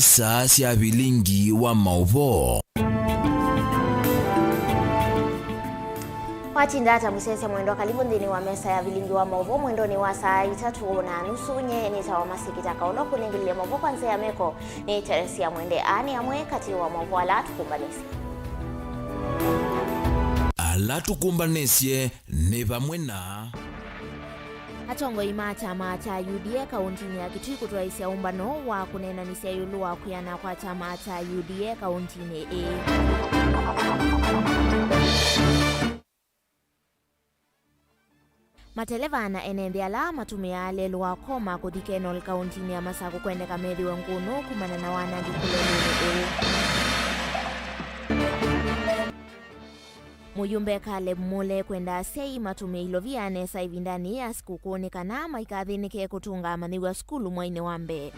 nisa cia Vilingi wa Mauvoo. Wachindata musese mwendo karibu ndini wa mesa ya Vilingi wa Mauvoo mwendo ni wa saa 3:30 nye ni tawa masikitaka uloku ningilie Mauvoo kwanza ya meko ni Teresia mwende ani amwe kati wa Mauvoo ala tukumbanesie ne bamwe na Atongo chama cha UDA kaunti ya Kitui kutoaisia umbano wa kunenanisia yulu wa kuyana kwa chama cha UDA kaunti A. Matelevana enende ala matumia lelu wa koma kudhikenol kaunti ya Masaku kwende kamethi wengunu kumana na wana gikulelele Muyumbe Caleb Mule kwenda sei matume iloviane saivindani ya siku kuonekana maikathinike kutunga maniwa skulu mwaine wambe.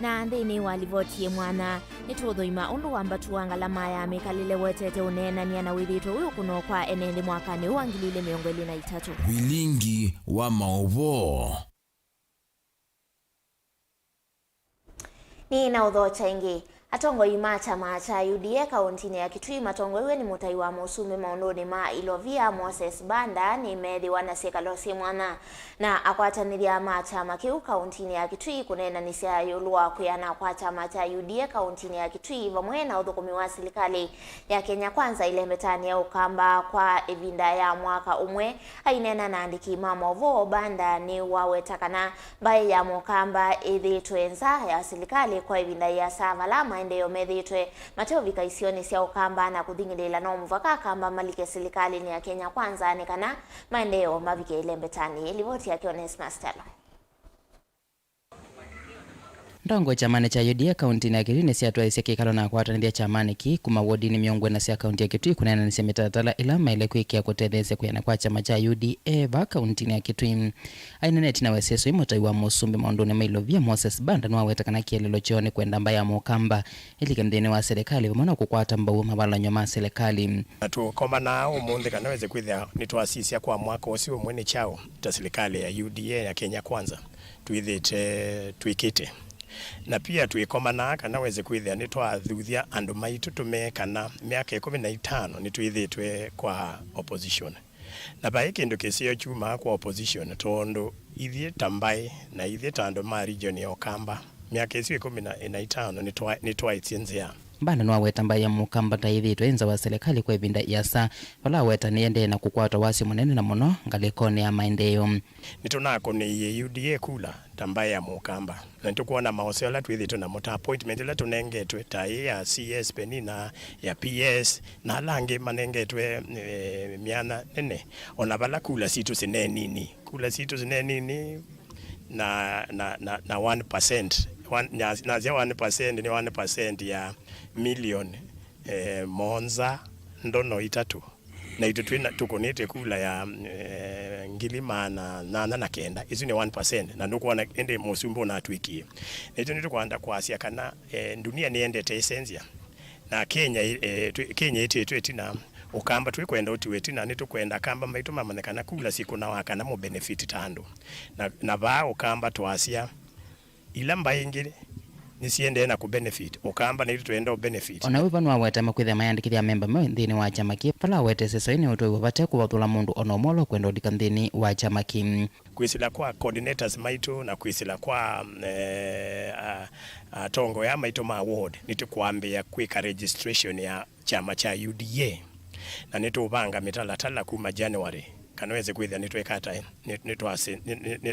Na ndini walivotie mwana nituthuima undu wamba tuangala maya mekalile wetete unena ni anawithito uyu kuno kwa enende mwakani uangilile 2023. Vilingi wa Mauvoo. Ni na udho chaingi. Atongo chama cha UDA kaunti ya Kitui matongo iwe ni mutai wa musume maundoni ma ilovia Moses Banda ni methi wanaseka losi mwana na akwataniria chama kiu kaunti ya Kitui kunena nisia yulua kuyana kwa chama cha UDA kaunti ya Kitui vamwe na udhukumi wa serikali ya Kenya Kwanza ile metani ya ukamba kwa evinda ya mwaka umwe ainena na andiki Mauvoo Banda ni wawetakana bai ya mukamba ithi tuenza ya serikali kwa evinda ya savalama ndeyo methitwe mateo vikaisioni sia ukamba na kuthingilila no muvaka kamba malike serikali ni ya Kenya Kwanza anekana maendeleo mavike ile mbetani livoti ya Onesmus Stella. Ndongo chamane cha UDA kaunti ya Kitui nesiatwa isia kikalo na kwatanithia chamane ki kuma wodini miongwe na sia kaunti ya Kitui kunena nisia mitatala ila maile kuikia kutethese kuyana kwa chama cha UDA va kaunti ya Kitui aineneti na weseso imotai wa musumbi maundoni mailovia Moses Banda nwawetakana kielelo chione kwenda mbaya mukamba ilike mdini wa serikali vamona kukwata mbau mavala nyoma serikali tukoma na umundi kanaweze kwithia nitwasisia kwa mwaka usio mwene chao ta serikali ya UDA ya Kenya Kwanza tuithite tuikite na pia tuikomana kana weze kwithia ni twathuthia andu maitu tumekana miaka 15 ni tuithitwe kwa opposition na bai kindu kisio chuma kwa opposition tondo ithie tambai na ithie tando ma region ya Okamba miaka 15 ni twaitsinzia Banda nwaweta mbaya mukamba taithitwe enza wa serikali kwa ibinda yasa wala weta niende na kukwata wasi munene na muno ngalikone ya maendeleo nitunako ni UDA kula tambaya ya mukamba na nitukuona maoseola twithitwe na mota appointment la tunengetwe ta ya CS penina ya PS na lange manengetwe miana nene ona bala kula situ sinenini na 1% nazia 1% ni 1% ya milioni monza ndono itatu na itu tukonete kula ya ngilima na kenda isu ni 1% na ndukuona ende musumbu na atwikie netu nitukwanda kwasia kana dunia niendete essenzia na Kenya etina ukamba tulikwenda utiwetina nitukwenda kamba maitu mamanekana kula siku na wakana mu benefit tando na ba ukamba twasia ila mbaingire nisiende na ku benefit ukamba ni tuenda benefit ona uva nwaweta makwithia mayandikithia member mwe nthini wa chama ki pala wete sesoini utoi vate kuvathula mundu onomolo kwenda udika nthini wa chama ki kwisila kwa coordinators maitu na kwisila kwa tongo ya maitu ma ward nitukwambia kwika registration ya chama cha UDA na nituvanga mitalatala kuma January kanaweze kwithia nitwekata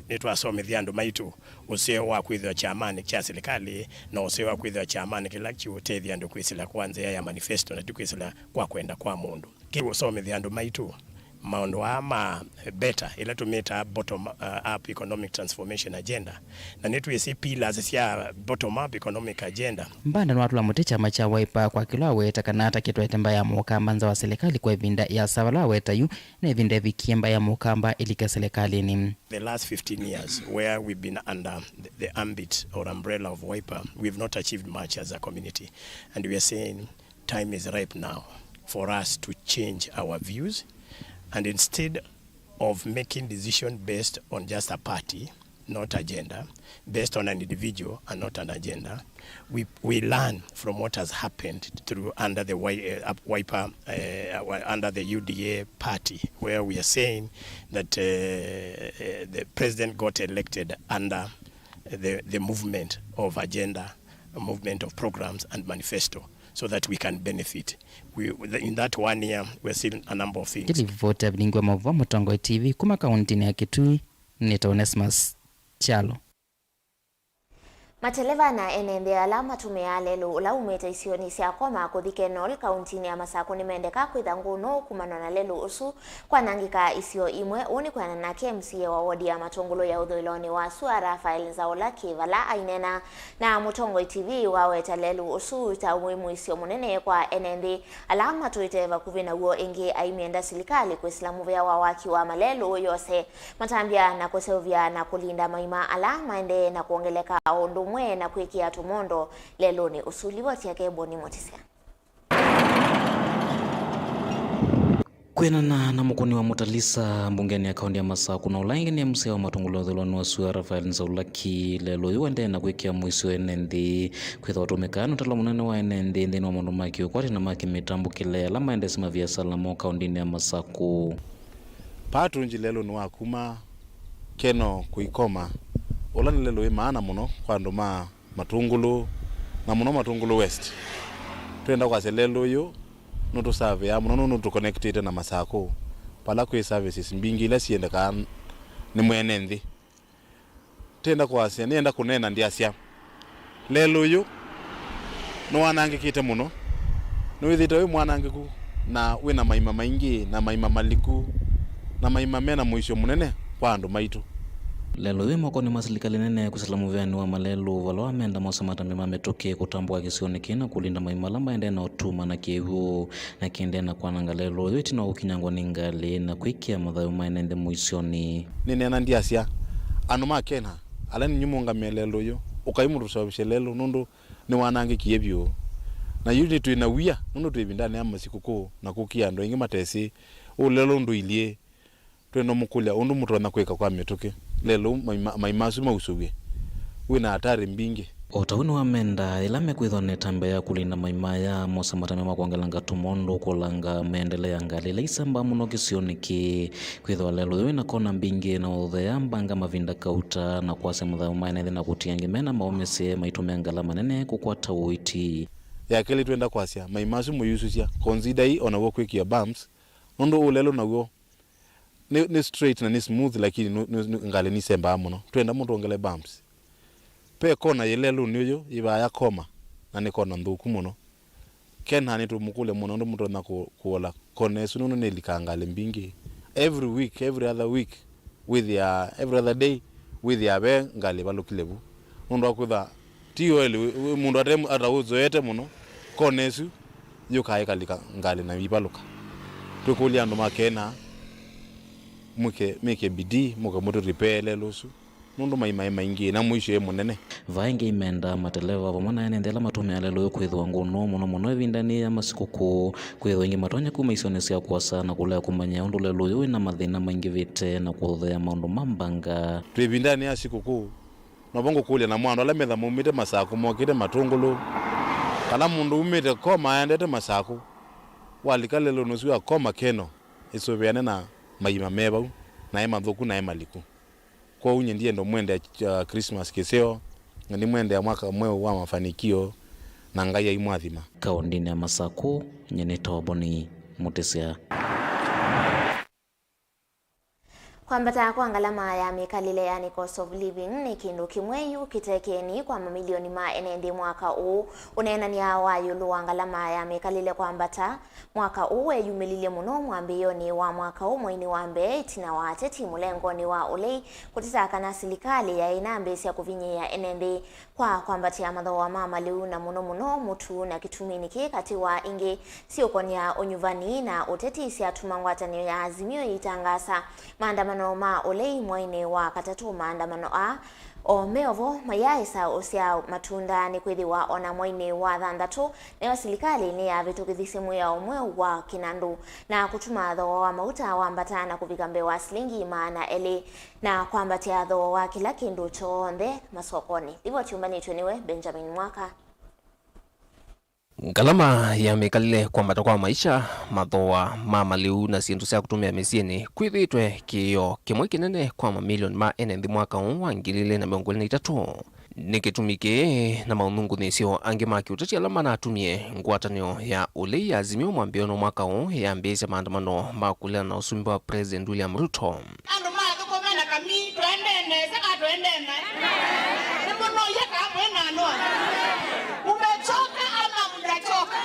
nitwasomithia andu maitu useo wa kwithia chamani cha serikali na useo wa kwithia chamani kila kiutethia andu kwisila kwanza ya manifesto na tukwisila kwa kwenda kwa mundu kiusomithia andu maitu maondo ama better ila tumeta bottom up economic transformation agenda na nitwisi pillars cia bottom up economic agenda Mbanda nwatula muti chama cha Wiper kwa kila weta kana hata kitwete mbaya mukamba nza wa serikali kwa evinda ya savala weta yu na evinda vikiemba ya mukamba ilika serikali ni the last 15 years where we've been under the ambit or umbrella of Wiper we've not achieved much as a community and we are saying time is ripe now for us to change our views. And instead of making decision based on just a party, not agenda, based on an individual and not an agenda. We learn from what has happened through under the under the UDA party, where we are saying that the president got elected under the movement of agenda, a movement of programs and manifesto, so that we can benefit. In that 1 year, we're seeing a number of things. Vote Vilingi wa Mauvoo Mutongo TV kuma kaunti ya Kitui ni Onesmus Chalo. Mateleva na enende alama tumealelo ula umeta isioni sia koma kuthike nol kauntini ya Masako ni mendeka kwitha nguno kumanona lelo usu kwa nangika isio imwe uni kwa na KMCA wa wodi ya Matongulo ya udhoiloni wa Sua Rafael Zaula Kivala ainena na Mutongo TV waweta lelo usu ita umuimu isio munene kwa enende alama tuiteva kuvina uo ingi aimienda silikali kwa islamu vya wawaki wa malelo yose matambia na kuseuvia na kulinda maima alama ende na kuongeleka ondu mwe na kuikia tumondo lelo ni usuli wati yake boni motisia. Kwenana na mukoni wa Mutalisa mbungeni ya kaunti ya Masako na ulaingi ni mse wa Matongulo dhuloni wa Sua Rafael Zaula Lelo yuende na kuikia mwisho enendi kwitha watumekano tala munene wa enendi ndini wa mundu maki ukwati na maki mitambu kile alama ende sima vya salamo kaunti ya Masako. Patrunji lelo nuwa kuma keno kuikoma olani lelo maana muno kwa ndoma Matungulu na muno Matungulu West twenda kwa lelo yo nutu save ya muno nutu connected na Masako pala kwe services mbingi ila sienda kan ni mwenendi tenda kwa asia nienda kunena ndi asia lelo yo no wanange kite muno no withita we mwanange ku na we na maima maingi na maima maliku na maima mena mwisho munene kwa andu maitu. Lelo wimo koni masilikali nene kusalamu vyani wa malelo walo amenda mosamata mima metoke kutambua kisioni kina kulinda maimalamba ende na utuma na kiehu na kiende na kwa nanga lelo witi na ukinyangwa ningali na kuikia madhayo maenende muisioni. Nini anandi asia anuma kena alani nyumunga melelo yo ukaimu rusabishe lelo nundu ni wanangi kiebyo na yudi tuinawia nundu tuibindani ama sikuku na kukia ndo ingi matesi lelo ndu ilie tueno mukulia undu mutu wana kweka kwa metoke lelo maimasu mausuwe wina hatari mbingi Otawuni wa menda ilame kwithone tambe ya kulinda maimaya mosa matamema kuangalanga tumondo kulanga meendelea ngali leisamba muno kisioni ki kwithwa lelo wina kona mbingi na udhea mbanga mavinda kauta na kwase mudhau maina na kutiangi mena maomese maitume angala manene kukwata uiti ya keli tuenda kwasia maimasu muyususia consider hii ona wokwekia bumps nondo ulelo na uo ni straight na ni smooth lakini ngali ni semba muno twenda muntu ongele bumps pe kona yelelu niyo iba ya koma na ni kona nduku muno kena ni tumukule muno ndo muntu na kuola kone sunu ne likangale mbingi every week every other week with ya every other day with ya be ngali balukilebu ndo akudha tiyo muntu atem atawuzoete muno kone su yukai kalika ngali na bibaluka tukulia ndo makena muke bidii muka mutu repair losu nundu maima ingi na mwisho munene vaingi imenda mateleva pamona enendela matume alelo kwithwa nguno muno vindani ya masikuku kwithwa ingi matonya kuma isonesia kwa sana kula kumanya undu lelo yo na mathina maingi vite na kuthea maundu mambanga twivindani ya sikuku na bongo kulia na mwandu ala metha mumite Masako mokite Matungulu kala mundu umite koma aendete Masako walikalelo nusu koma keno isobeane na maima meba na ema thuku na ema liku kwa unye ndiye ndo mwende ya Christmas keseo ni mwende ya mwaka mweo wa mafanikio na ngai imwathima kaundini ya Masako nyeneta waboni Mutesia. Kwambata kwa ngalama ya mikalile yani cost of living ni kindu kimweyu kitekeni kwa mamilioni ma enendi mwaka uu unena ni hawa yulu wangalama ya mikalile kwambata mwaka uu yumilile muno mwambiyoni wa mwaka uu mwini wambe itina wateti mulengoni wa ulei kutitaka na silikali ya inambesi ya kuvinye ya enendi kwa kwambati ya madho wa mama liu na muno mutu na kituminiki kati wa ingi sio konya onyuvani na uteti isi atumangwata ni ya azimio itangasa maandamano maandamano ma ulei mwaine wa katatu maandamano a o Mauvoo mayaisa usia matunda ni kwithiwa ona mwaine wa thandatu nayo serikali ni yavitukithisimu ya umwe wa kinandu na kutuma thoo wa mauta wambata na kuvika mbewa shilingi maana eli na kwambatia thoo wa kila kindu chonthe masokoni. Ndivyo tiumbanitwe niwe Benjamin Mwaka. Ngalama ya mekalile kwambata kwa maisha mathoa mama liu na sindu cia kutumia misieni kwithitwe kiyo kimwe kinene kwa mamilioni ma enethi mwaka wa 2023 nikitumike na maunungu nisio angi makiutatia alama na atumie ngwatanio ya ulei ya azimio mwambiono mwaka ya mbezi maandamano makulena na usumbi wa President William Ruto. Ando maga komena kami twendene saka twendene nimono yaka mwena noa umechoka ama mjachoka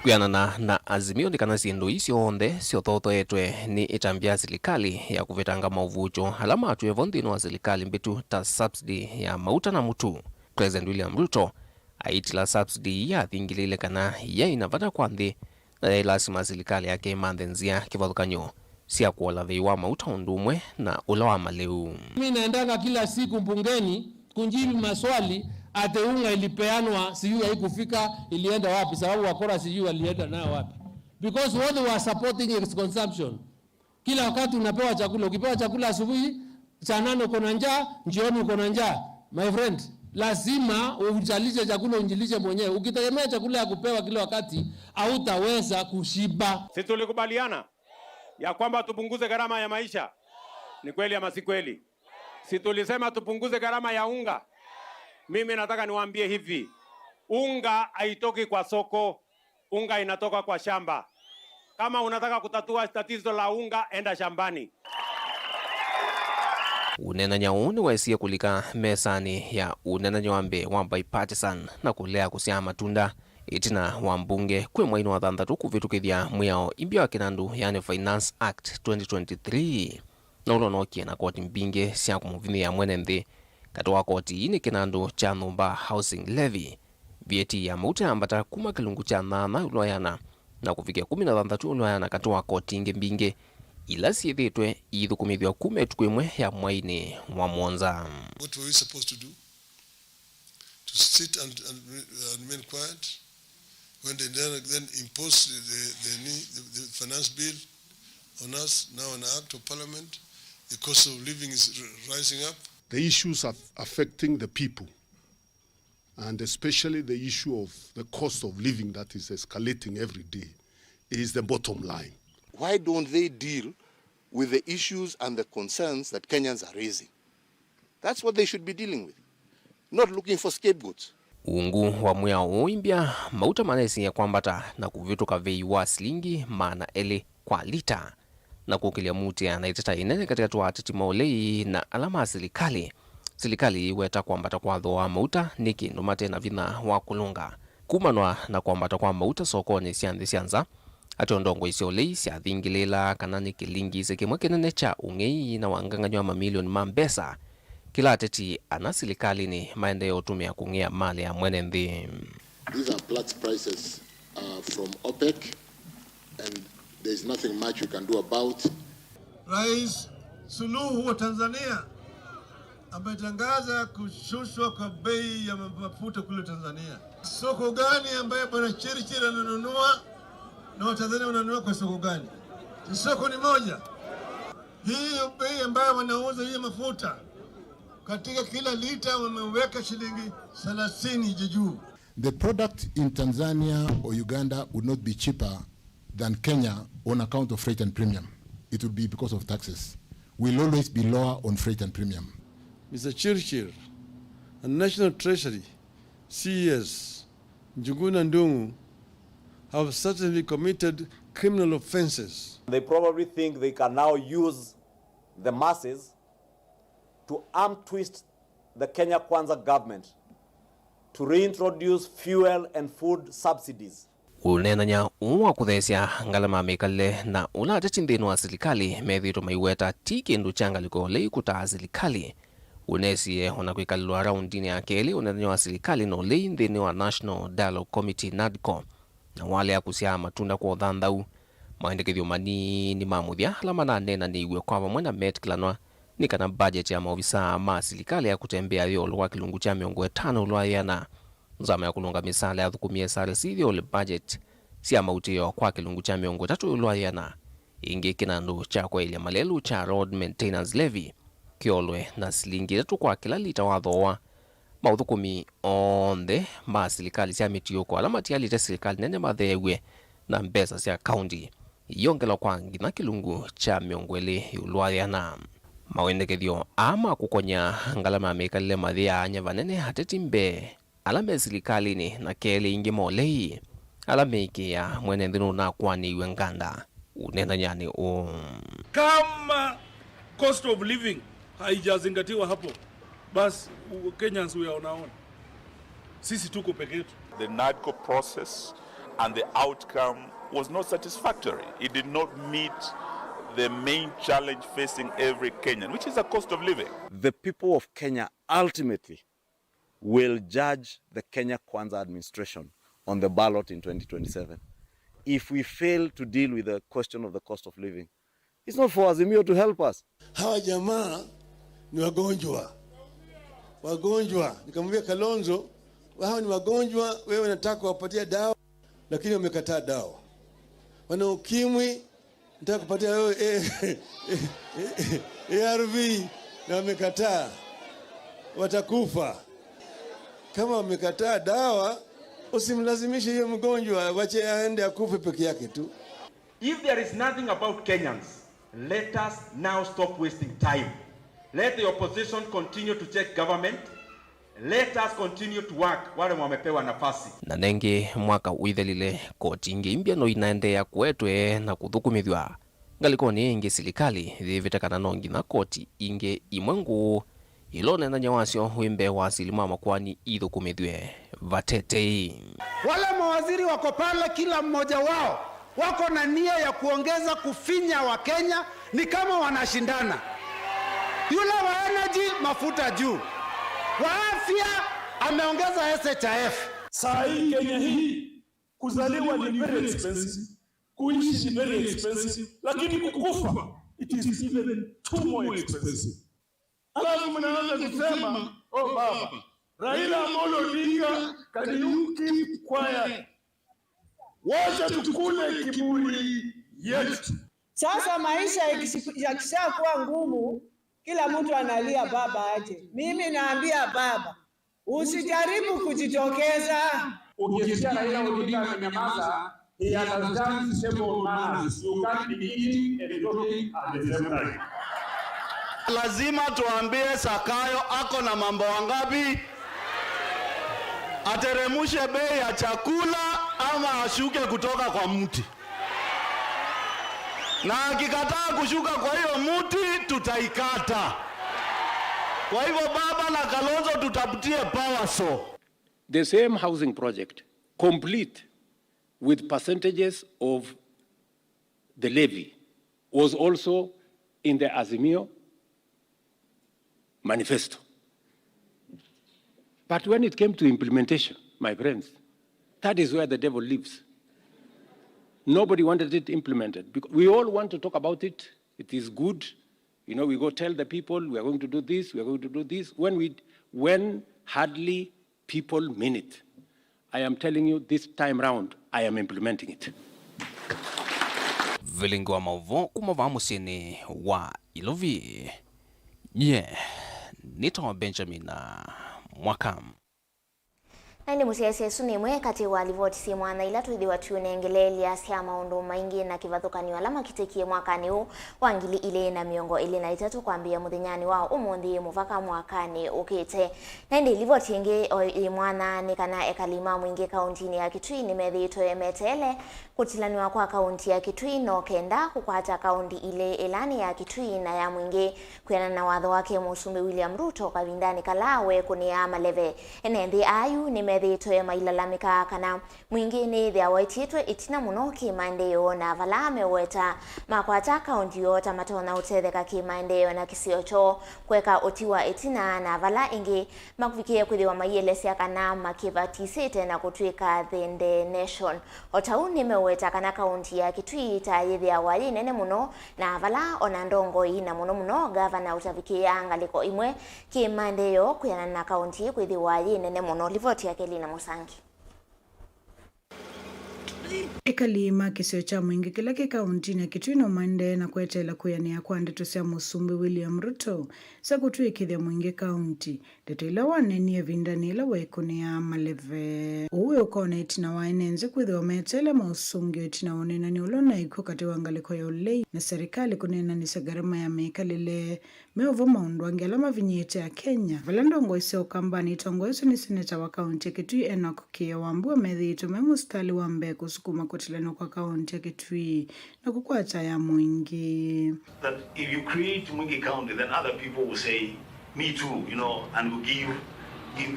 kuyanana na azimio nikana sindu isio onde sio toto etwe ni itambia serikali ya kuvitanga mauvujo alama atuevo nthino wa serikali mbitu ta subsidy ya mauta na mutu. President William Ruto aitila subsidy ya thingilile kana ya inavata kwa nthi na ilasima serikali yake mandhenzia kivathukanyo sia kuola thei wa mauta undumwe na ula wa maleu. Mimi naendanga kila siku mbungeni kunjibi maswali ate unga ilipeanwa sijui haikufika ilienda wapi, sababu wakora sijui walienda nayo wapi, because what they were supporting is consumption. Kila wakati unapewa chakula, ukipewa chakula asubuhi saa 8 uko na njaa, jioni uko na njaa, my friend, lazima ujalishe chakula, unjilishe mwenyewe. Ukitegemea chakula ya kupewa kila wakati hautaweza kushiba. Sisi tulikubaliana ya kwamba tupunguze gharama ya maisha, ni kweli ama si kweli? Si tulisema tupunguze gharama ya unga? Mimi nataka niwaambie hivi, unga haitoki kwa soko, unga inatoka kwa shamba. Kama unataka kutatua tatizo la unga, enda shambani. Unenanya uni waisia kulika mesani ya unenanya wambe wamba bipartisan na kulea kusia matunda itina wambunge kwe mwaino wa thanthatu kuvitukithia mwiao imbia wa kinandu yani Finance Act 2023 na ulonokie na koti mbinge sia kumuvini ya mwene nthi katoa koti ini kinandu cha nyumba housing levy VAT ya mauta ambata kuma kilungu cha nana uloyana na kufikia 16 uloyana katoa koti inge mbinge ila siethitwe ithukumithwa kume tukwimwe ya mwaini wa Mwanza. What were we supposed to do? To sit and remain quiet when they then impose the finance bill on us, now an act of parliament? The cost of living is rising up. The issues are affecting the people, and especially the issue of the cost of living that is escalating every day is the bottom line. Why don't they deal with the issues and the concerns that Kenyans are raising? That's what they should be dealing with, not looking for scapegoats. Ungu wa mwiao imbia mauta manesi ya kwambata na kuvituka vei wa shilingi maana ele kwa lita na kukilia mutia na itata inene katika tuatiti maulei na alama serikali. Serikali weta kwambata kwa dhoa mauta niki numate na vina wa kulunga kumanwa na kwambata kwa mauta sokoni sianza ati ondongo isiolei sia thingilila kanani kilingi sekimwe kinene cha ungei na wanganganywa mamilioni mambesa kila ateti ana serikali ni maendeleo utumia kungea mali ya mwene nthi. These are plat prices from OPEC and there's nothing much you can do about. Rais Suluhu wa Tanzania ametangaza kushushwa kwa bei ya mafuta kule Tanzania. Soko gani ambaye bwana Chirichiri ananunua na Watanzania wananunua kwa soko gani? Soko ni moja. Hiyo bei ambayo wanauza hiyo mafuta katika kila lita wameweka shilingi 30 juu. The product in Tanzania or Uganda would not be cheaper than Kenya on account of freight and premium. It would be because of taxes. We'll always be lower on freight and premium. Mr. Chirchir, and National Treasury, CES, Njuguna Ndungu have certainly committed criminal offenses. They probably think they can now use the masses to arm twist the Kenya Kwanza government to reintroduce fuel and food subsidies. Unenanya uwa kuthesia ngalama mekale na ula tachindinu wa serikali methito maiweta tiki ndu changaliko lei kutaa serikali. Unesie unakuikalilwa raundini ya keli unenanya wa serikali no lei ndini wa National Dialogue Committee NADCO na wale ya kusia matunda kwa dhandau maendekethio manini ma muthia ala mananena ni iwe kwa vamwe na Met Kilanwa ni kana budget ya maofisa ma serikali ya kutembea yolo wa kilungu cha 50 ulwayana nzama ya kulunga misala ya thukumia sare sithio le budget sia mautio kwa kilungu cha 30 ulwayana ingi kinandu cha kwailia malelu cha road maintenance levy kiolwe na silingi 3 kwa kila lita wa thoa mauthukumi onthe ma serikali cia mitio kwa alamati alite serikali nene mathewe na mbesa cia county yongela kwa ngina kilungu cha 20 ulwayana mawendekethio ama kukonya ngalama mekalile mathia anya vanene hatetimbe alame serikali ni na kele ingi molei alame ya mwene ndinu na kwani iwe nganda unenda nyani kama cost of living haijazingatiwa hapo bas Kenyans we unaona sisi tuko peke yetu. The NADCO process and the outcome was not satisfactory. It did not meet the main challenge facing every Kenyan, which is the cost of living. The people of Kenya ultimately will judge the Kenya Kwanza administration on the ballot in 2027. If we fail to deal with the question of the cost of living, it's not for Azimio to help us. Hawa jamaa ni wagonjwa. Nikamwambia Kalonzo, wao ni wagonjwa, wewe unataka kuwapatia dawa lakini wamekataa dawa. Wana ukimwi, nataka kupatia wewe ARV na wamekataa. Watakufa. Kama wamekataa dawa, usimlazimishe hiyo mgonjwa, wache aende akufe peke yake tu. If there is nothing about Kenyans, let us now stop wasting time. Let the opposition continue to check government. Let us continue to work wale wamepewa nafasi. Na nenge mwaka uithelile koti ingi imbia no inaendea kwetwe na kuthukumithwa ngalikoni ingi serikali thivitakana nongi na koti ingi imwengu ilone na nyawasio wimbe wa asilima makwani ithukumithwe vatete. Wale mawaziri wako pale, kila mmoja wao wako na nia ya kuongeza kufinya wa Kenya, ni kama wanashindana. Yule wa energy mafuta juu, wa afya ameongeza SHIF. Saa hii Kenya hii kuzaliwa ni very expensive, kuishi ni very expensive, lakini kukufa it is even too more expensive. Alafu mnaanza kusema, oh baba, Raila Amolo Odinga, can you keep quiet? Wacha tukule kiburi yetu. Sasa maisha yakishakuwa ngumu, kila mtu analia baba aje. Mimi naambia baba, usijaribu kujitokeza. Ukisikia Raila Odinga amenyamaza, he understands several manners. You can't be eating and talking at the same time. Lazima tuambie Sakayo ako na mambo wangapi? Ateremushe bei ya chakula ama ashuke kutoka kwa mti. Na akikataa kushuka kwa hiyo mti tutaikata. Kwa hivyo baba na Kalonzo tutaputie power saw. The same housing project, complete with percentages of the levy, was also in the Azimio manifesto. But when it came to implementation, my friends, that is where the devil lives. Nobody wanted it implemented. Because we all want to talk about it. It is good. You know, we go tell the people, we are going to do this, we are going to do this. When hardly people mean it. I am telling you, this time round, I am implementing it. Vilingi wa Mauvoo kumava musini wa Ilovi. Nito Benjamin na Mwakam. Naindi musiasi suni mwe kati wa livoti si mwana ila tuidi watu unengeleli asia maundu maingi na kivathukani walama kitekie mwakani huu wangili ile na miongo ile na itatu kuambia mudhinyani wao umundi muvaka mwakani ukite. Naindi livoti ingi mwana nikana ekalima mwingi kauntini ya Kitui ni medhito emetele kutilaniwa kwa kaunti ya Kitui no kenda kukwata kaunti ile elani ya Kitui na ya mwingi kuyana na wadho wake Musumbi William Ruto kavindani kalawe kunia maleve. Enendi ayu ni methito ya mailalamika kana mwingine thia waititwe itina muno kimaendeleo na vala meweta makwata kaunti yota matona utetheka kimaendeleo na kisiocho kweka otiwa itina na vala ingi makufikia kwithiwa maielesya kana makivatisite na kutwika the nation. Otau nimeweta kana kaunti ya Kitui tayithia wali nene muno na vala ona ndongo ina muno gavana utavikia ngaliko imwe kimaendeleo kuyana na kaunti kwithiwa wali nene muno. Livoti ya Kelina Musangi. Ekalima kisio cha mwingi kila kaunti ya Kitui no mande na kwetela kuyania kwa ndeto sia Musumbi William Ruto sa kutwikithia mwingi kaunti ndeto ila waneni evindani ila wekunia maleve uwe ukona itina wainenze kwithiwa metele mausungio itina wanena ni ulona iko kati wangaliko ya ulei na serikali kunena ni sagarama ya mekalile Mauvoo maundu angelama vinyete ya Kenya valando isio kambani itongo iso ni seneta wa kaunti ya Kitui Enoch Wambua methito memustali wa Mbeku sukuma kotileno kwa kaunti ya Kitui na kukwata ya mwingi. That if you create Mwingi County, then other people will say, me too, you know, and will give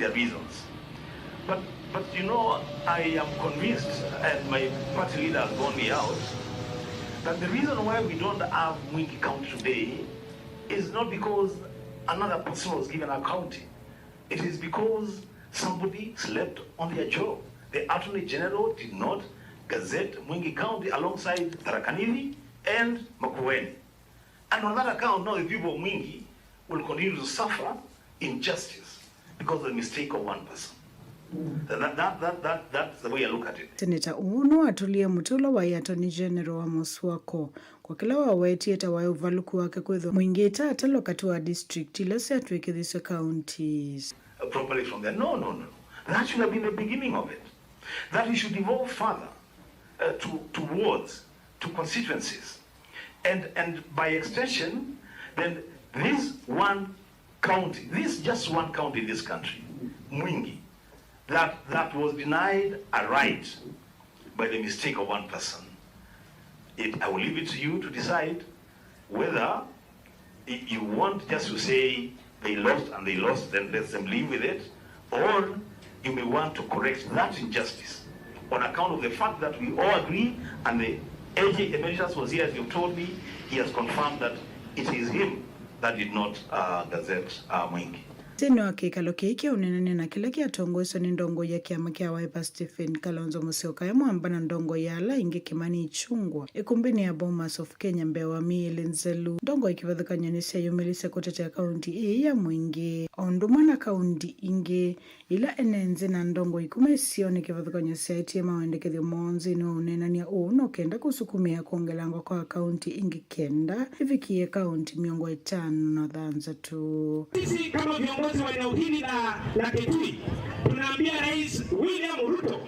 their reasons. But you know, I am convinced, and my party leader has gone me out, that the reason why we don't have Mwingi County today is not because another person was given a county. It is because somebody slept on their job. The Attorney General did not gazette Mwingi County alongside Tharaka-Nithi and Makueni. And on that account, now the people of Mwingi will continue to suffer injustice because of the mistake of one person. That's the way I look at it. Senator Uno atulia mutula wa Attorney General wa Muswako kwa kila waweti eta wa uvaluku wake kwetho mwingi atalo katua district ila se atwekithise counties. Properly from there. No. That should have been the beginning of it. That we should evolve further to wards, to constituencies. And by extension, then this one county, this just one county in this country, Mwingi, that was denied a right by the mistake of one person. I will leave it to you to decide whether you want just to say they lost, then let them live with it, or you may want to correct that injustice on account of the fact that we all agree, and the AG Emeritus was here, as you've told me, he has confirmed that it is him that did not gazette Mwingi. Tino kikalo kiki unenene na kila kia tongoso ni ndongo ya kiama kia Wiper Stephen Kalonzo Musyoka ya mwamba na ndongo ya ala inge Kimani Ichung'wah ikumbini ya Bomas of Kenya Mbewa Mieli Nzelu ndongo ikivadhaka nyanisi ya yumelisa kutete ya kaunti ya Mwingi ondumana kaunti inge ila enenze na ndongo ikumesioni ikivadhaka nyanisi ya itima waendekethi monzi ni unena ni uno kenda kusukumia kuongelangwa kwa kaunti inge kenda hivikie kaunti miongo 5 na dhanza tu. Sisi kama viongozi wa eneo hili la Kitui tunaambia Rais William Ruto,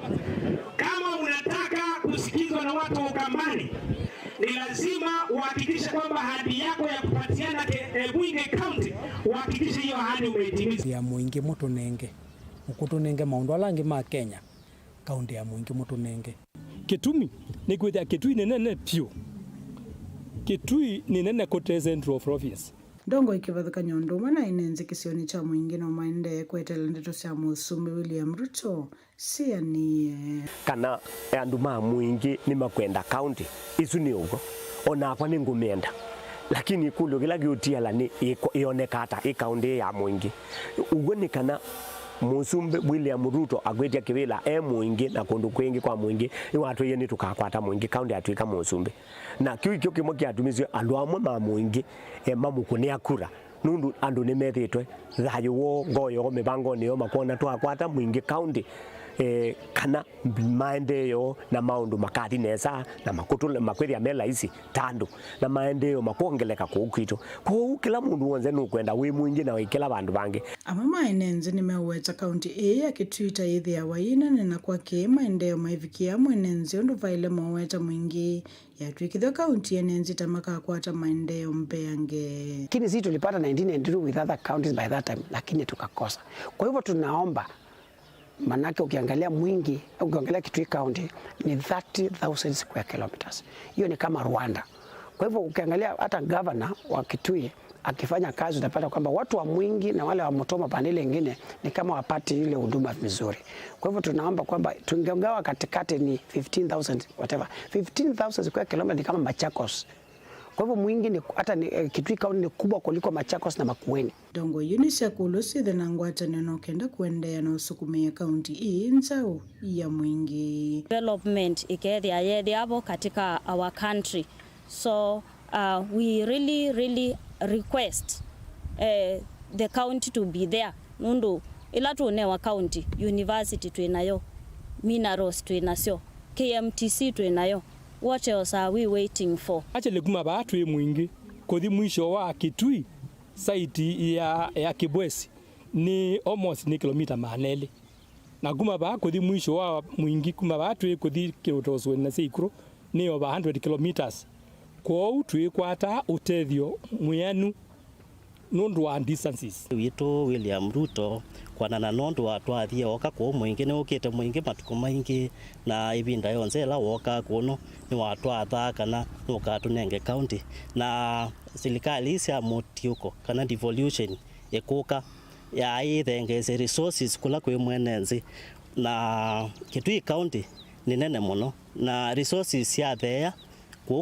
kama unataka kusikizwa na watu wa Ukambani, ni lazima uhakikishe kwamba ahadi yako ya kupatiana Mwingi County uhakikishe hiyo ahadi umeitimiza. Ya Mwingi mutunenge mukutunenge maundu alangi ma Kenya kaunti ya Mwingi mutunenge Kitumi ni kwithia Kitui ni nene pio. Kitui ni nene kote Central Province. Ndongo ikivadhuka nyondoma na inenze kisioni cha Mwingi na maende kwetela ndeto sia Musumbi William Ruto siya niye. Kana andu ma Mwingi ni makwenda county isu ni ugo ona apa ni ngumenda lakini kulo kila giutiala ni ioneka hata county ya Mwingi ugo ni kana Musumbi William Ruto agwetia kiwila Mwingi na kundu kwingi kwa Mwingi watu yeni tukakwata Mwingi county atuika Musumbi na kiu kyo kimo kiatumizwe andu amwe ma Mwingi mamukuni akura nundu andu nimethitwe thayo wo ngoyo mibango niyo makona twakwata Mwingi county kana maendeleo na maundu makati nesa na makutu makwithia mela isi tandu na maendeleo makuongeleka kuukito kwa kila mundu wonze nukwenda wi Mwingi na wikila bandu bangi amama enenze nimeweta kaunti ya Kitui ithi ya waina na kwa kema maendeleo maivikia mwenenze undu vaile maweta Mwingi ya twikithio kaunti enenze tamaka kwata maendeleo mpeange. Lakini sisi tulipata 1992 with other counties by that time lakini tukakosa. Kwa hivyo tunaomba manake ukiangalia Mwingi, ukiangalia Kitui County ni 30,000 square kilometers. Hiyo ni kama Rwanda. Kwa hivyo ukiangalia hata governor wa Kitui akifanya kazi utapata kwamba watu wa Mwingi na wale wa Mutoma pande ile nyingine ni kama wapati ile huduma vizuri. Kwa hivyo tunaomba kwamba tungegawa katikati ni 15,000 whatever. 15,000 kwa kilomita ni kama Machakos. Kwa hivyo Mwingi ni hata ni Kitui County ni kubwa kuliko Machakos na Makueni. Dongo Eunice Kulusi thina ngwata neno kenda kuendea na usukumia kaunti hii nzao ya Mwingi. Development ikethia yethi hapo katika our country. So we really request the county to be there. Nundu ila tuonewa county, university tuinayo, minerals tuinasio, KMTC tuinayo. What else are we waiting for? Achele kuma baatwe Mwingi kothi mwisho wa Kitui site ya Kibwesi ni almost ni kilomita manele. Na kuma ba kothi mwisho wa Mwingi kuma baatwe kothi Kirotoswe na Seikuro ni over 100 kilometers. Kwa utwe kwata utethio muyanu nondu wa distances. Wito William Ruto kwana na nondu wa twathie oka kwa Mwingi ni ukite Mwingi matuko maingi na ibinda yonse la woka kuno ni watwatha kana nukatunenge county na serikali cia mutiuko kana devolution ekuka ya ithengeze resources kula kwi mwenenzi na Kitui County ni nene muno na resources cia thea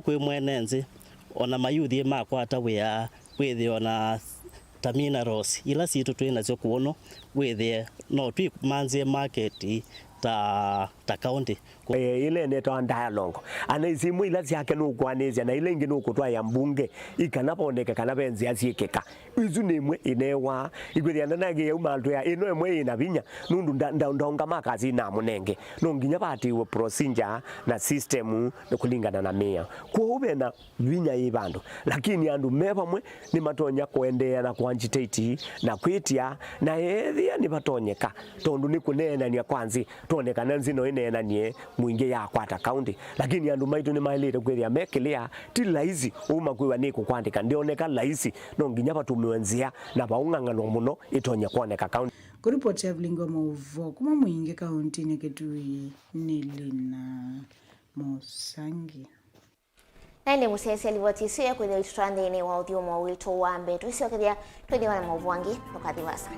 kwi mwenenzi ona mayuthi makwata wia withi ona minerals ila situ twinacio kuono withi no twi manzie market ta county ile neto dialogue ana isimu ila ciake no kwanizia na ile ingi no kutwa ya mbunge ikana boneka kana benzi aciekeka izu nimwe inewa igwiriana nage umandu ya ino emwe ina binya nundu ndonga makazi na munenge no nginya bati wo procedure na system no kulingana na mia kwa ubena binya ibando lakini andu mebamwe ni matonya kuendea na quantity na kwitia na ethia ni batonyeka tondu ni kunena ni kwanzi tonekana nzino inena nie Mwingi ya kwata county lakini andu maitu ni mailite kweria mekelea ti laizi uma kwiwa ni kukwandika ndioneka laizi no nginya batumwenzia na baungangano muno itonya kuoneka county. Kuripoti ya Vilingi wa Mauvoo kuma Mwingi kaunti ni Kitui Nilina Musangi. Naile musesi alivotisia kwenye ututandini wa udhiumo wito wambe tuisiokithia twende wana Mauvoo wangi nukathiwasa.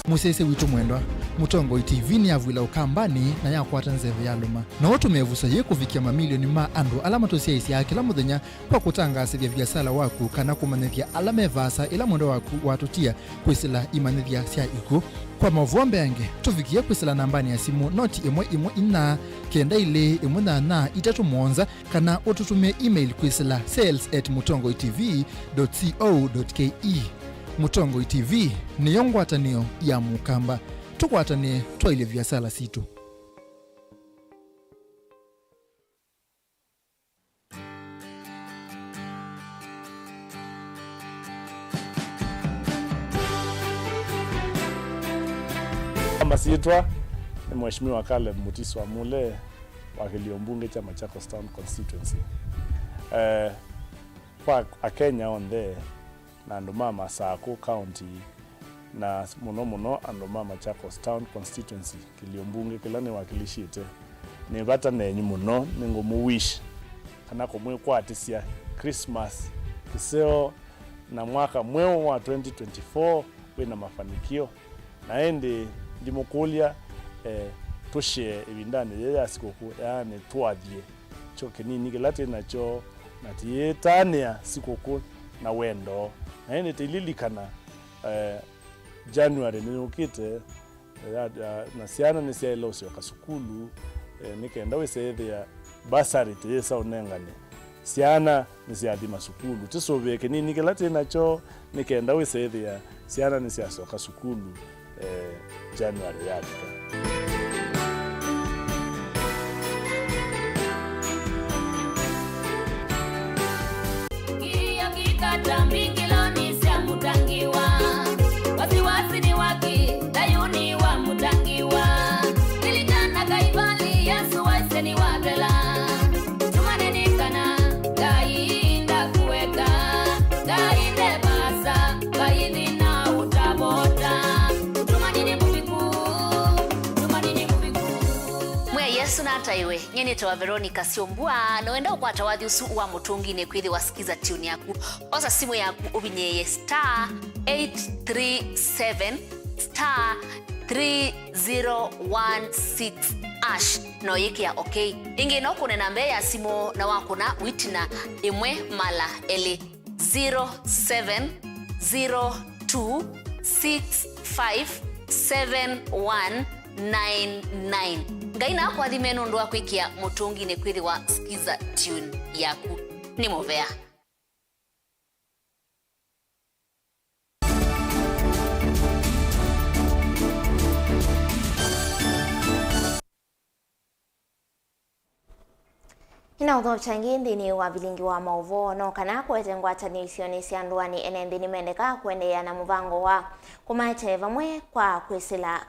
Musese witu mwendwa Mutongo TV ni avwila ukambani na yakwata nzeve ya luma na watu mevusa ye kuvikia mamilioni ma andu alama tosia isi ya kila muthenya kwa kutangasa vya biasala waku kana kumanithia alama vasa ila mwendo waku watutia kwisila imanithia sia iku kwa Mauvoo mbeange tuvikia kwisila nambani ya simu noti imwe ina kenda ile imwe na itatu monza kana ututumia email kwisila sales@mutongotv.co.ke. Mutongo TV ni yongwatanio ya mukamba tukwatanie twaile vyasala situ. Masitwa ni Mheshimiwa Caleb Mutiswa Mule wa Kiliombunge cha Machakos Town constituency. Kwa Kenya on there na ndoma Masako County na muno andoma Machakos Town constituency Kiliombunge kila ni wakilishite ni bata nenyi muno ningo muwish kana komwe kwatisia Christmas kiseo na mwaka mweo wa 2024 wina mafanikio na ende ndimukulia tushe ibindane ya sikoku yani twathie cho kinini kilate nacho natiyetania sikoku na wendo na ende tililikana January ni ukite na siana ni sia ilo sio kasukulu nikaenda wese ya basari tesa unengane siana ni sia di masukulu tisobe kinini kilate nacho nikaenda wese ya siana ni sia sio kasukulu January yake. Kiyo kikatambi kiloni sia mutangiwa wasiwasi ni waki dayuni wa mutangiwa ilikana kaibali Yesu waise ni wabela tumaneni kana gainda kuweka gainde basa gaindi na utabota tumanini mubiku nyene tawa Veronica Siombua no enda ukwata wathi usu wa mutungi ne kwithi wasikiza tune yaku osa simu yaku ubinyeye *837 *3016 ash no yikia okay ingi no kunena mbe ya simu na wakuna witina imwe mala ele 0702657199 ngaina kwa thimeno ndo akwikia mutungi ne kwithi wa skiza tune yaku ni movea. Ina utho changi ndini wa Vilingi wa Mauvoo no kana kwete ngwatanĩcio nĩ ciandwani ene ndini mendeka kwendeea na muvango wa kumache vamwe kwa kwisila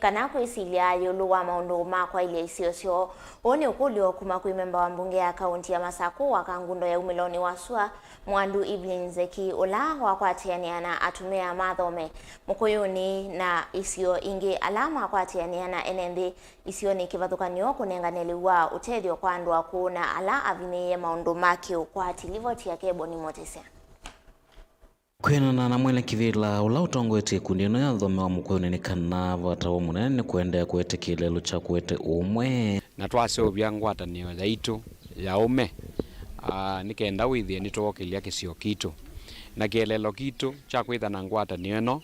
kana kwisilia yulu wa maundu makwa ile isiocio one ukulio kuma kwi memba wa mbunge ya kaunti ya Masaku wa kangundo ya umiloni wasua mwandu Vilingi ula wakwatianiana atumia mathome mukuyuni na isio ingi alama kwatianiana enendi isio ni kivathukanio kunenganeliwa utedio kwa andu akuna ala aviniye maundu makio kwa tilivoti ya kebo ni motesia kwena na mwele kivila ula utongwete kundino ya thome wa mukuyuni ni kana vata wa munene kuendea kuete kilelo cha kuete umwe na twaseo byangwatanio yaitu ya ume nikenda withie nitwokilia kisio kitu na kielelo kitu cha kwitha na ngwatanio eno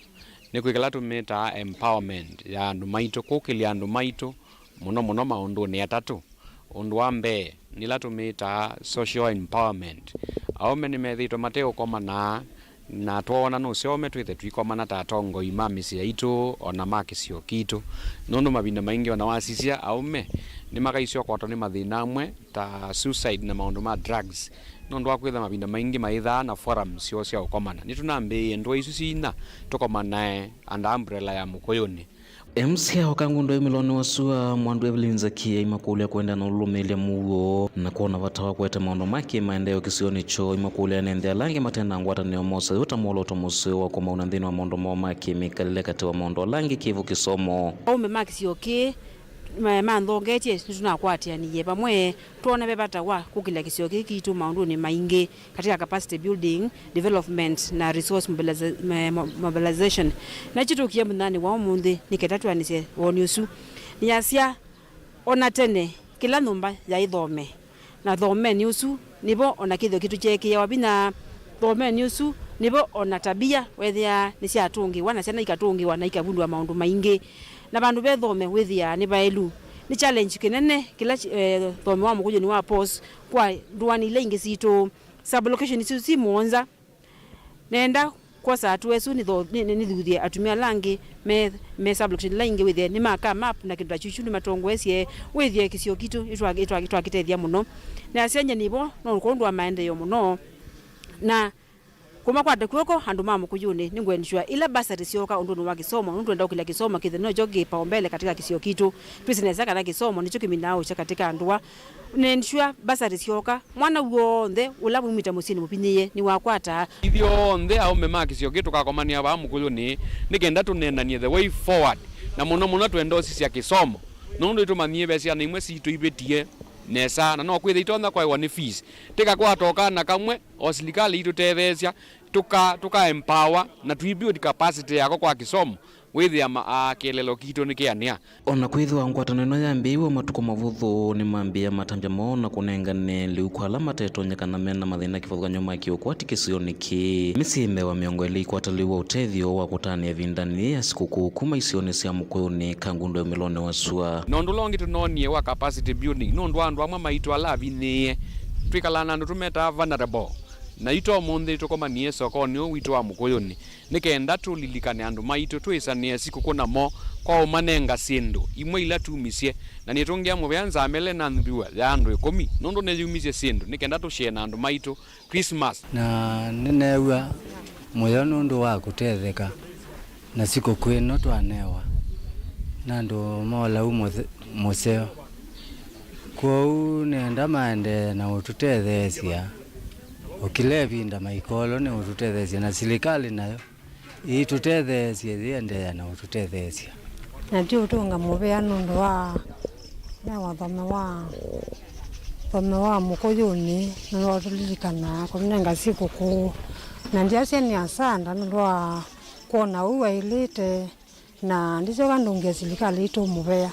ni kwikala tumita empowerment ya andu maitu kukilia andu maitu muno maundu ni atatu. Undu wa mbe nila tumita social empowerment aume ni methito mateo komana na tuona no siome twithe twikomana ta tongo imamisi yaitu ona makisio kitu nundu mabinda maingi ona wasisia aume ni makaisio kwa toni mathina amwe ta suicide na maundu ma drugs nundu wa kwitha mabinda maingi maitha na forums cio cia ukomana ni tunambe ndo isu sina tukomana under umbrella ya mukuyuni MCA wakangundo emiloni wasua mwandu Vilingi imakulia kwenda na ulumilia muo na kuona vatawa kwete maondo maki maendeo kisioni cho imakulia nende alange matenda ngwatanio mose utamolo tomusio wa kuma unandhini wa maondo maki mikalile kati wa maondo alange kivu kisomo aume maki sioke mandongetie tunakwatianiye pamwe tuona bebata wa kukila kisio kitu maundu ni maingi katika capacity building development na resource mobilization na chitu kiyambu nani wa munde niketatu anise woniusu niasia ona tene kila numba ya ithome na thome ni usu nibo ona kitho kitu cheke ya wabina thome ni usu nibo ona tabia wethia ni cia tungi wana ciana ikatungi wana ikabundwa maundu maingi na bandu bethome withia ni baelu ni challenge kinene kila thome wa mukujo ni wa pos kwa duani ile ingi sito sublocation si muonza nenda kwa saatu esu ni thuthie atumia langi me sublocation langi withia ni maka map na kindu chuchu ni matongo esie withia kisio kitu itwa kitethia muno na asenye nibo no kondwa maendeleo muno na kuma kwa dekuko andu mama kujuni ningwenshwa ila basari sioka undu wa kisomo undu enda ukila kisomo kitheno jogi paombele katika kisio kitu business kana kisomo nicho kiminao cha katika andua nenshwa basari sioka mwana uonde ulabu mita musini mupinye ni wakwata ithio onde au mema kisio kitu kakomania ba mukujuni nikenda tunenanie the way forward na muno twenda osisi ya kisomo nundu itumanie besia na imwe situ ibetie nesa na no kwitha itonda kwa one fees tika kwa toka na kamwe o serikali itutethecia tuka empower na build capacity yako kwa kisomo withia kelelo kitu nikiania ona kwithwa ngwatanino ya mbiwa matuko mavuthu ni mambia matambya mona kunengane liukwa la mateto nyakana mena mathina kifathukanyo makio kwati kisioni ki misimbe wa miongo ili kwataliwa utethio wa kutania vindani ya sikukuu kuma isioni cia mukuyuni kangundo milone wasua nondu longi tunonie wa capacity building nondu andu amwe maitu alavinie twikalana ndu tumeta vulnerable na ito mundi tukomanie sokoni witu wa mukuyuni nikenda tulilikane andu maitu twisanie sikukuu namo kwa umanenga sindu imwe ila tumisie na nitungia mubeanza amele na ndbiwa ya andu 10 nondu ne yumisie sindu nikenda tushare na andu maitu Christmas na nenewa moyo nundu wa kutetheka na sikukuu ino twanewa nandu mola museo kwa nenda mande na ututethesia ukilevinda maikolo ni ututethesia na serikali nayo itutethesia ziendelea na ututethesia na ndio utunga mubea nundu wa na wathome wa mukuyuni nilolirikana kunenga sikukuu na ndiacia ni asanda nilwa kuona uwailite na ndicho kandungia serikali itumuvea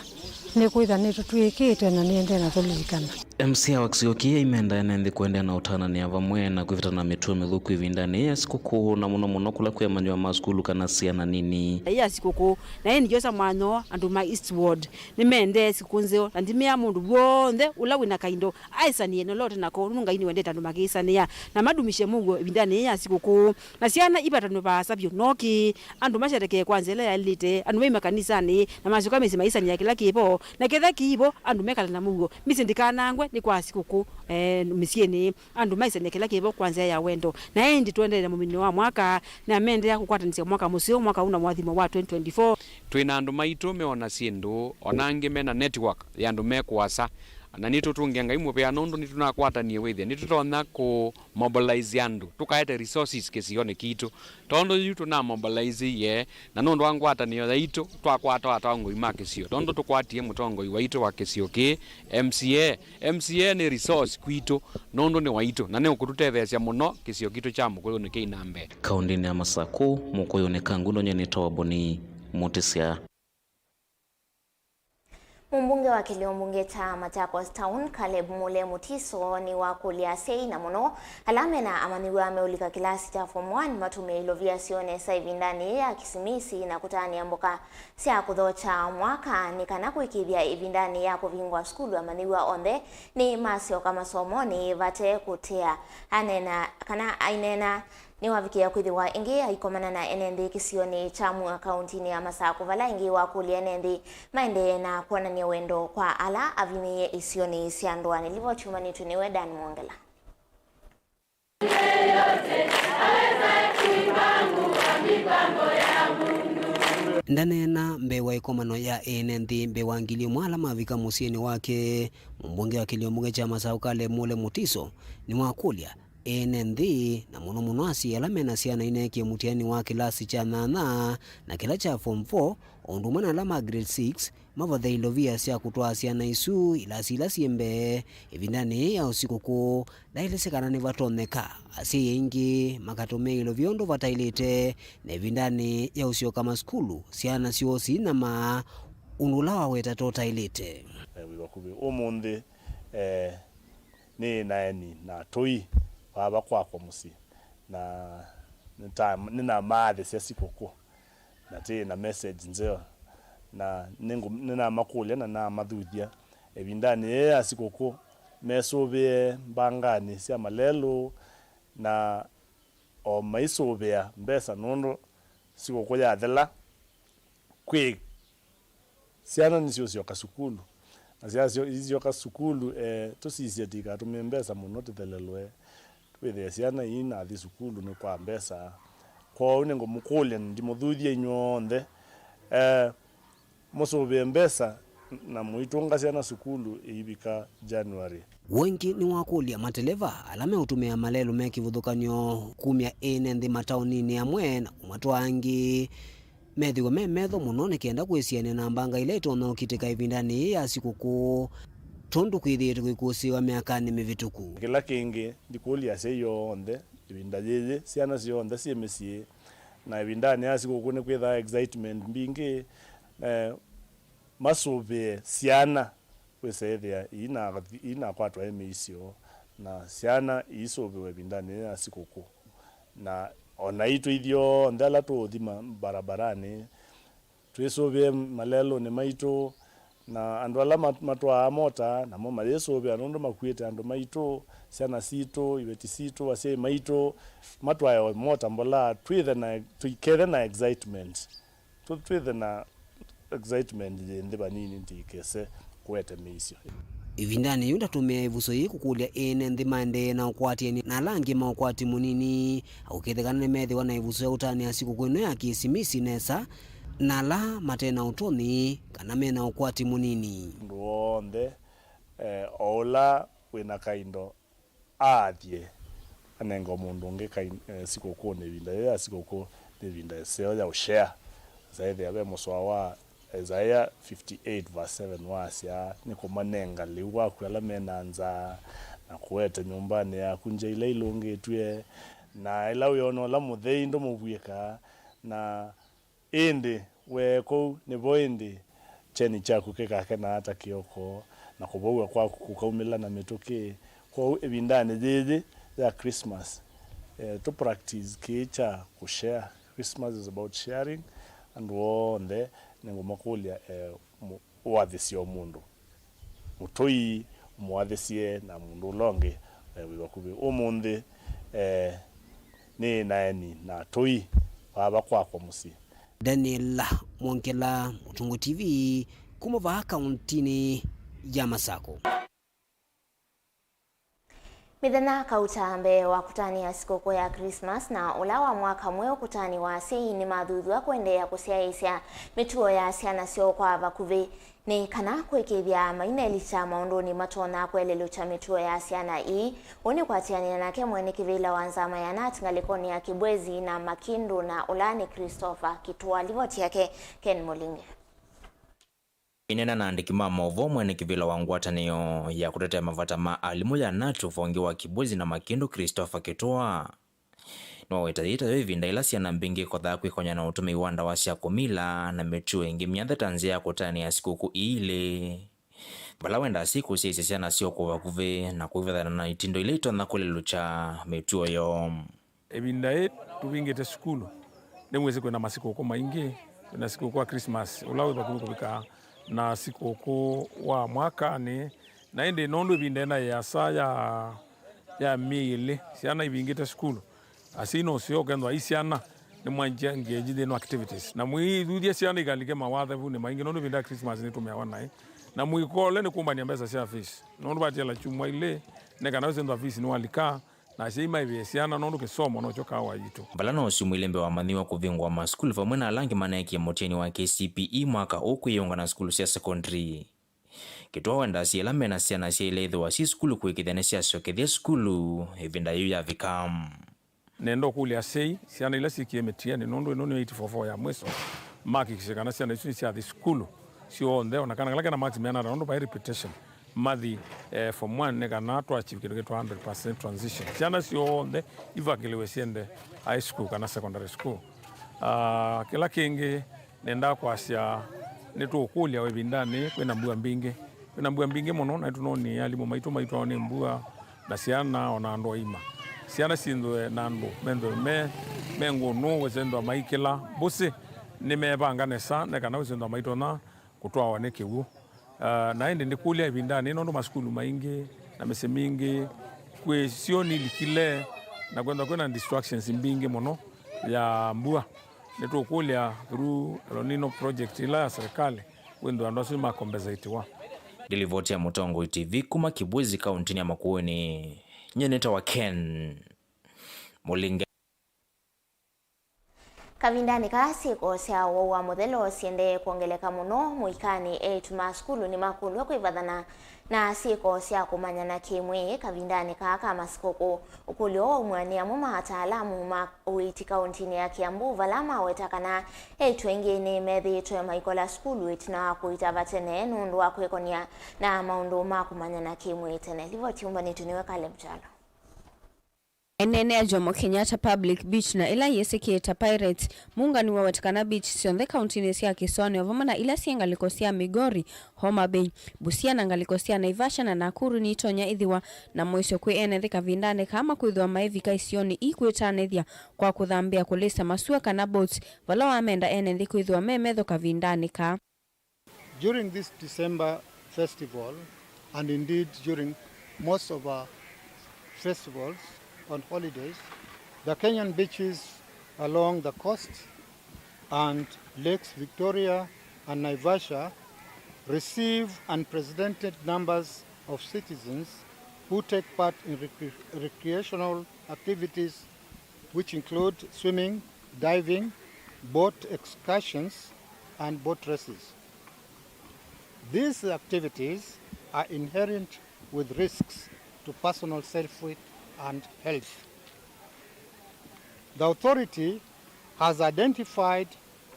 ni kwitha ni tutwikite na niende na tulirikana. MCA wa Kisiokia imenda nende kuendea na utanania vamwe na kwivitana mituo mithuku ivindani ya sikukuu na muno kula kwa manywa maskulu kana ciana nini ya sikukuu na yeni josa mwanyo andu ma Eastward nimende sikunzeo na ndimia mundu wonde ula wina kaindo aisanie no lote nako nunga ini wendeta andu magisania na madumishe Mungu ivindani ya sikukuu na ciana ipatano ba sabyo noki andu mashereke kwanza ile yalite andu mema kanisani na mazuka mezi maisani ya kila kibo na ketha kibo andu mekala na Mungu misindikana ngwe ni kwa sikukuu misieni andu maisani kila kibo kwanza ya wendo na endi tuendelea mumino wa mwaka na mende ya kukwatanisia mwaka musio mwaka una mwathimo wa 2024 twina andu maitu meona sindu onange mena network ya andu mekwasa na nitu tungenga imwe pe anundu nitu nakwatanie withia nitu tona ku mobilize andu tukaete resources kesione kitu tondo yitu na mobilize ye na nundu wangwatanio yaitu twakwata atango imake sio tondo tukwatie mutongo iwaitu wa Kisioki MCA ni resource kwitu nundu ni waitu na ne ukututethesya muno Kisioki tu cha mukoyo ni keinambe kaundini ya Masaku mukoyo ni kangulo nyene tawaboni mutisia. Mbunge wa kiliombunge cha Machakos Town Caleb Mule Mutiso ni wa kulia sei na muno alame na amaniwa ameulika kilasi cha form 1 matume ilovia sione saivi ndani ya kisimisi na kutani amboka sia kudhocha mwaka ni kana kuikithia ivindani ya kuvingwa skulu amaniwa onde ni masio kama somoni vate kutea anena kana ainena ni wavikia kwithiwa ingi aikomana na enendi kisioni cha mu kauntini ya Masaku vala ingi wa kulia enendi maende na kuonania wendo kwa ala avimie isioni siandwa nilivo chumani tuniwe Dan Mwongela. Ndanena mbewa ikomano ya enendi mbewa ngilio mwala mavika musieni wake mbunge wa kiliombunge cha Masaku Caleb Mule Mutiso ni wakulia enendi na muno asi alamena siana ineke mutiani wa kilasi cha 8 na kila cha form 4 ondumana alama grade 6 mavatha ilovia sia kutwa siana isu ila siembe ivindani ya usikukuu dailesekana ni vatoneka asi ingi makatome iloviondo vatailite na ivindani ya usio kama skulu siana siosi na ma unulawa weta tota ilite wiwakubi umundi ni naeni na toi baba kwako musi na nina maadhi sia sikukuu na tena message nzeo na nina makulia na madhudia evindani ya sikukuu mesobe mbangani sia malelo na o maisobea mbesa nondo sikukuu ya thela kwi siana nisio kasukulu na sio kasukulu tosisia tika tumembesa muno tethelelwe wethe siana ina thi sukulu no kwa mbesa kwa unengo mukulia ndimuthuthia inyothe musobe mbesa na muitunga siana sukulu ibika January. Wengi ni wakulia mateleva alame utumia malelo mekivuthukanyo kumya enendi mataunini amwe na kumatwangi methiwa metho muno nikienda kwisiania na mbanga ile tono kitika ivindani ya sikukuu tondu kwithite kwikusiwa miakani mivituku kila kingi ndikulia seyo onde ibinda jeje siana sio onde CMC na ibindani ya sikukuu ni kwitha excitement mbingi masobe siana kwesethia ina kwatwa emisio na siana isobe webindani ya sikukuu na ona itu ithio ndala tuthima barabarani twisobe malelo ni maito na andu ala matwa mota na mo mayesobe anondo makwite andu maito siana sito ibeti sito wase maito matwa ya mota mbola twithe na twikethe na excitement twithe na excitement ndeba nini ndikese kwete misio ivindani yunda tumia ivuso yi kukulia enendi mande na ukwati na langi maukwati munini aukethekana ni methi wana ivuso ya utani ya siku kweno ya kisimisi nesa na la matena utoni kana mena ukwati munini nduonde ola wina kaindo athie anengo mundu nge sikukuu ni vinda ya sikukuu ni vinda seo ya ushare zaidi ya muswa wa Isaiah 58 verse 7 wasya nikumanenga liwa kwela menanza na kuweta nyumbani ya kunje ile ilongetwe na ila uyono la muthei ndo mubwika na indi weko nibo indi cheni chaku kekake na hata kioko na kubowa kwa kukaumila na metoke kwa ebindane jeje ya Christmas to practice kicha kushare. Christmas is about sharing and wonde nengomakulia wathisia omundu mutoi mwathesie na mundu longe wibakubi omunde ni nani na toi baba kwako musi. Daniel Mwonkela, Mutungu TV, kumova kauntini ya Masako. Mithenya kautambe wa kutania sikukuu ya Christmas na ulawa mwaka mweo kutani wa sei ni mathuthua kuendea kusiaisya mituo ya ciana cio kwa bakuvi ni kana kwikithia maineli cha maunduni matona kwelelo cha mituo ya ciana ii uni kwatiania nake mwene kivila wa nzama ya natingalikoni ya Kibwezi na Makindu na ulani Christopher Kitua. Livoti yake Ken Mulinge. Inena na andiki Mauvoo mwene kivila wa ngwatanio ya kutetea mavata maalimu ya natu fongi wa Kibwezi na Makindu Christopher Kitua. Nwawetayita yoivinda ila ciana mbingi kothaa kwikonya na utumi wanda wa cia kumila na mituo ingi myathe tanzia ya kutani ya sikuku ile. Vala wenda siku siisi ciana cio kuwa kuve na kuvethana na itindo ile itona kulelu cha mituo yo. Ebinda tuvingite skulu ni mwezi kwena masikuku maingi na sikuku wa Christmas ulawe bakubi kubika na sikuku wa mwaka ni na indi nondu ebinda na ya saa ya miili ciana ibingite skulu asino sio kendo isiana ni mwanja engage no activities na mwithuthia ciana igalike mawathe vu ni maingi nondu binda Christmas ni tumeawana na mwikole ni kumbania mbesa cia fees nondu batela chumwa ile ne kana wese ndo fees ni walika na sima ibe ciana nondu kisomo no choka wa yitu balano usimuilembe wa mathiwa kuvingwa ma school famwe na alangi maneki muteni wa KCPE mwaka ukuyonga na school cia secondary. Kitua wenda ciela mena ciana cia iletho wa school kwikithane cia cokethia school evinda yu ya vikam nendo kulia sei ciana ila cikiemetia ni nondu 844 ya mweso maki kisekana ciana isu cia the school sio onde ona kana kala na max mena nondu by repetition mathi form 1 ne kana to achieve kidogo 100% transition ciana sio onde ivakiliwe siende high school kana secondary school kila kingi nenda kwasia nitukulia webindani kwena mbua mbingi muno na tunoni alimu maitu ni mbua na ciana ona ndo ima ciana sindwe nando mendo mengo no wezendo maikela busi nimebangane sana kana wezendo maitona kutwa waneke wu na ende ndikulia ibindani nondo maskulu maingi na mese mingi kwe sioni likile na kwenda distractions mbingi muno ya mbua nitukulia through Ronino project ila ya serikali wendo ando sima compensate wa Dilivoti ya Mutungu TV kuma Kibwezi kauntini ya Makueni. Nyeneta wa Ken Mulinge. Kavindani kasi cia wa modelo siende kuongeleka muno muikani 8 maskulu ni makulu kwivadhana na siko cia kumanyana kimwe kavindani kaka masikuku ukulio umwania muma ataalamu ma uiti kauntini ya Kiambu valama wetakana wengine methi twa maikola skulu itina kuita vatene nundu wa kwekonia na maundu ma kumanyana kimwe tene livo tiumba nituniwe kale mchalo enene ya Jomo Kenyatta Public Beach na ila yesekieta Pirates muungani wa watikana beach sionde kauntini cia Kisoni ovamana ila siengaliko cia Migori, Homa Bay, Busia na ngaliko cia Naivasha na Nakuru ni itonya ithiwa na mwisho kwe enethi kavindane kama kwithwa maevika isioni ikwĩtanithia kwa kuthambia kulisa masua kana boats vala wamenda enethi kwithwa memetho kavindane ka. During this December festival and indeed during most of our festivals on holidays, the Kenyan beaches along the coast and lakes Victoria and Naivasha receive unprecedented numbers of citizens who take part in recreational activities which include swimming, diving, boat excursions and boat races. These activities are inherent with risks to personal safety and health. The authority has identified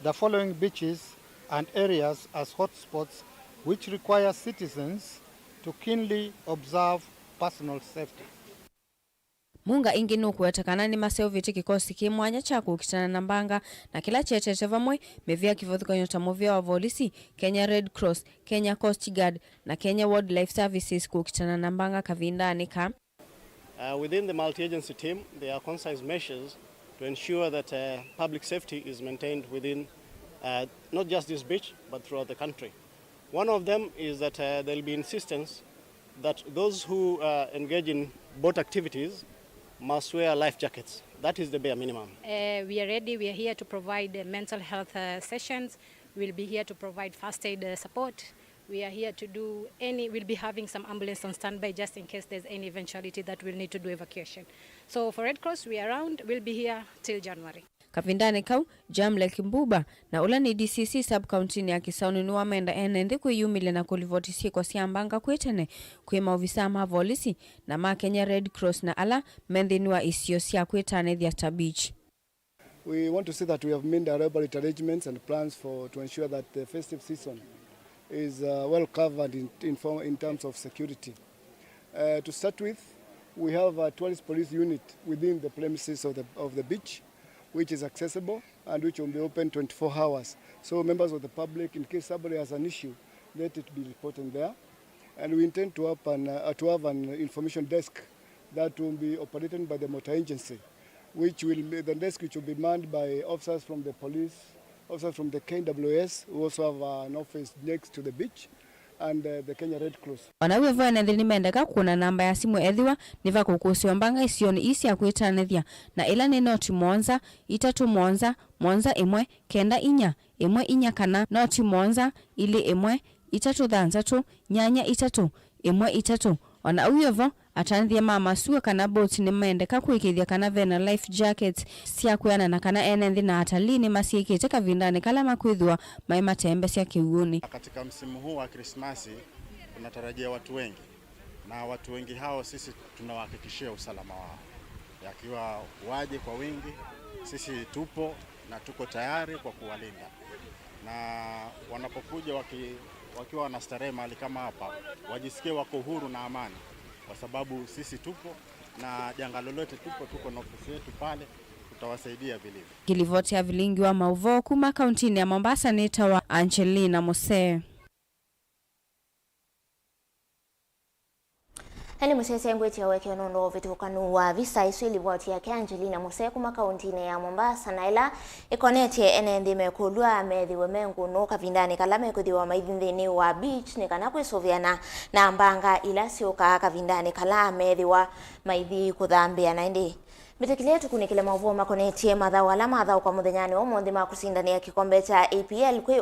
the following beaches and areas as hotspots which require citizens to keenly observe personal safety. Munga ingi nukuetekana ni maseuviti kikosi kimwanya cha kukitana na mbanga na kila chetete vamwe mevia kivothikanyo ta movia wa polisi, Kenya Red Cross, Kenya Coast Guard na Kenya Wildlife Services kukitana na mbanga kavindani ka. Within the multi-agency team, there are concise measures to ensure that public safety is maintained within not just this beach but throughout the country. One of them is that there will be insistence that those who engage in boat activities must wear life jackets. That is the bare minimum. We are ready. We are here to provide mental health sessions. We'll be here to provide first aid support. We are here to do we'll be having some ambulance on standby just in case there's any eventuality that we'll need to do evacuation. So for Red Cross, we are around. We'll be here till January. Kavindane kau Jamle Kimbuba na ula ni DCC sub-county ya Kisauni nuwa menda enende kuyumile na kulivotisi kwa siambanga kwetene kuima uvisa mavolisi na ma Kenya Red Cross na ala mendi nuwa isiosia kwetane theater beach. We want to say that we have made elaborate arrangements and plans to ensure that the festive season is well covered in terms of security. To start with, we have a tourist police unit within the premises of the beach, which is accessible and which will be open 24 hours. So members of the public, in case somebody has an issue, let it be reported there. And we intend to have an information desk that will be operated by the motor agency, which will be manned by officers from the police, officers from the KWS, who also have an office next to the beach, and the Kenya Red Cross. Wanawevo enendeni mendeka kuna namba ya simu edhiwa niva kukusio mbanga isioni isi ya kuitanethia na ila ni noti monza, itatu monza, monza imwe, kenda inya, imwe inya kana, noti monza, ili imwe, itatu dhanzatu, nyanya itatu, imwe itatu. Wanawevo atanethia mama suwa kana boti ni mendeka kuikithia kana vena life jackets, siya kuyana na kana enendi na atalini masiiki iteka vindani kalama kuidhua maima tembe siya kiuguni. Katika msimu huu wa Krismasi tunatarajia watu wengi, na watu wengi hao sisi tunawahakikishia usalama wao. Yakiwa waje kwa wingi, sisi tupo na tuko tayari kwa kuwalinda. Na wanapokuja wakiwa wanastarehe mahali kama hapa, wajisikie wako huru na amani, kwa sababu sisi tupo na janga lolote tuko na ofisi yetu pale, tutawasaidia vilivyo. Kilivoti ya Vilingi wa Mauvoo kuma kauntini ya Mombasa ni tawa Angelina Mose. Hali musese ngweti ya weke nondo vitukanu wa visa isu ilivoti ya Angelina Mose kuma kauntini ya Mombasa na ila ikoneti enendi mekulua medhiwe mengu no kavindani kalame kuthiwa maithindini wa beach ni kana kwisoviana na mbanga ila sioka kavindani kala medhiwa maithi kuthambia na indi mitekile tukunikile Mauvoo makonetie madhao kwa muthenyani wa mondi makusindania kikombe cha APL kwe